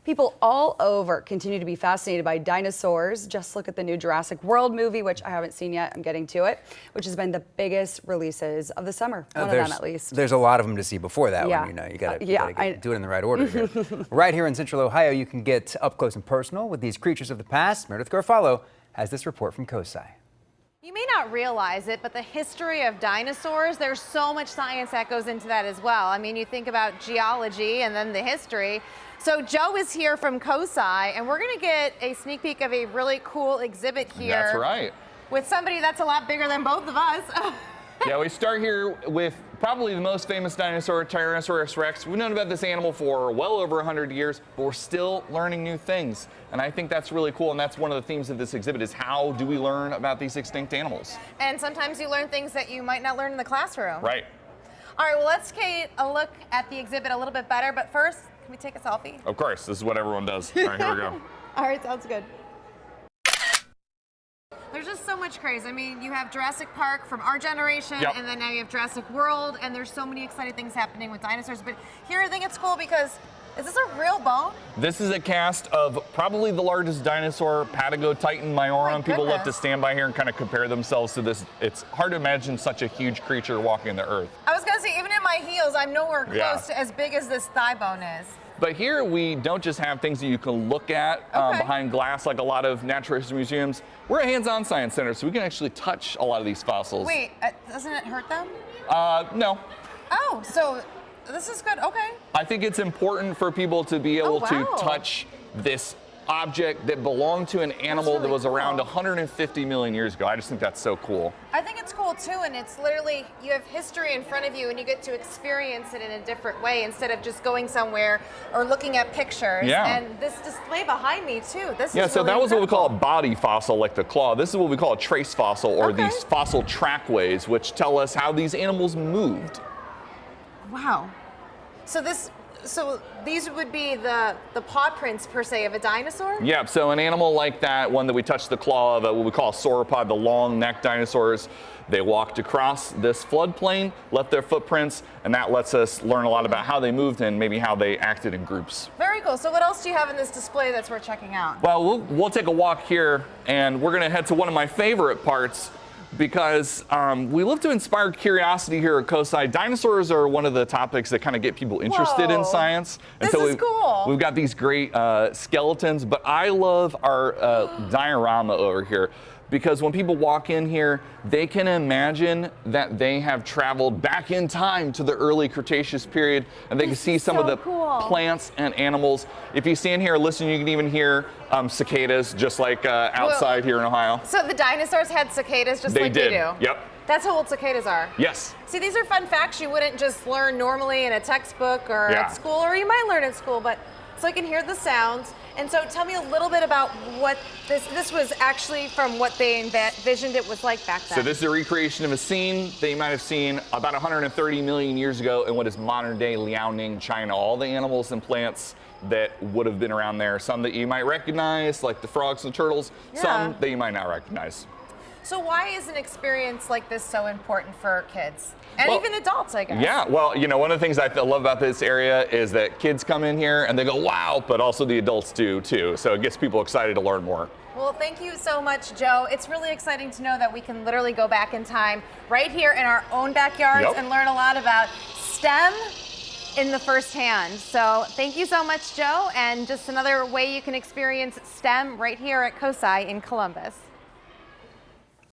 People all over continue to be fascinated by dinosaurs. Just look at the new Jurassic World movie, which I haven't seen yet. I'm getting to it, which has been the biggest releases of the summer. One of them, at least. There's a lot of them to see before that one, you know. You gotta do it in the right order here. Right here in Central Ohio, you can get up close and personal with these creatures of the past. Meredith Garofalo has this report from COSI. You may not realize it, but the history of dinosaurs, there's so much science that goes into that as well. I mean, you think about geology and then the history. So Joe is here from COSI, and we're gonna get a sneak peek of a really cool exhibit here. That's right. With somebody that's a lot bigger than both of us. Yeah, we start here with probably the most famous dinosaur, Tyrannosaurus rex. We've known about this animal for well over 100 years, but we're still learning new things. And I think that's really cool, and that's one of the themes of this exhibit is how do we learn about these extinct animals? And sometimes you learn things that you might not learn in the classroom. Right. All right, well, let's take a look at the exhibit a little bit better, but first, can we take a selfie? Of course, this is what everyone does. All right, here we go. All right, sounds good. There's just so much craze. I mean, you have Jurassic Park from our generation, and then now you have Jurassic World, and there's so many exciting things happening with dinosaurs. But here I think it's cool because, is this a real bone? This is a cast of probably the largest dinosaur, Patagotitan myorum. People love to stand by here and kind of compare themselves to this. It's hard to imagine such a huge creature walking the earth. I was gonna say, even in my heels, I'm nowhere close to as big as this thigh bone is. But here we don't just have things that you can look at behind glass like a lot of natural history museums. We're a hands-on science center, so we can actually touch a lot of these fossils. Wait, doesn't it hurt them? No. Oh, so this is good, okay. I think it's important for people to be able to touch this object that belonged to an animal that was around 150 million years ago. I just think that's so cool. I think it's cool too, and it's literally, you have history in front of you and you get to experience it in a different way instead of just going somewhere or looking at pictures. Yeah. And this display behind me too, this Yeah, is so really that was what we call a incredible. body fossil, like the claw. This is what we call a trace fossil, or these fossil trackways, which tell us how these animals moved. Wow. So these would be the paw prints, per se, of a dinosaur? Yeah, so an animal like that, one that we touched the claw of, what we call a sauropod, the long-necked dinosaurs, they walked across this floodplain, left their footprints, and that lets us learn a lot about how they moved and maybe how they acted in groups. Very cool. So what else do you have in this display that's worth checking out? Well, we'll take a walk here, and we're going to head to one of my favorite parts, because we love to inspire curiosity here at COSI. Dinosaurs are one of the topics that kind of get people interested in science. And this is cool. We've got these great skeletons, but I love our diorama over here, because when people walk in here, they can imagine that they have traveled back in time to the early Cretaceous period, and they can see some of the plants and animals. If you stand here and listen, you can even hear cicadas, just like outside here in Ohio. So the dinosaurs had cicadas just like we do? Yep. That's how old cicadas are? Yes. See, these are fun facts you wouldn't just learn normally in a textbook or at school, or you might learn at school, but so I can hear the sounds. And so tell me a little bit about what this was actually from what they envisioned it was like back then. So this is a recreation of a scene that you might have seen about 130 million years ago in what is modern day Liaoning, China. All the animals and plants that would have been around there. Some that you might recognize, like the frogs and turtles, some that you might not recognize. So why is an experience like this so important for kids? And even adults, I guess. Yeah, well, you know, one of the things I love about this area is that kids come in here and they go, wow, but also the adults do too. So it gets people excited to learn more. Well, thank you so much, Joe. It's really exciting to know that we can literally go back in time right here in our own backyards and learn a lot about STEM in the first hand. So thank you so much, Joe. And just another way you can experience STEM right here at COSI in Columbus.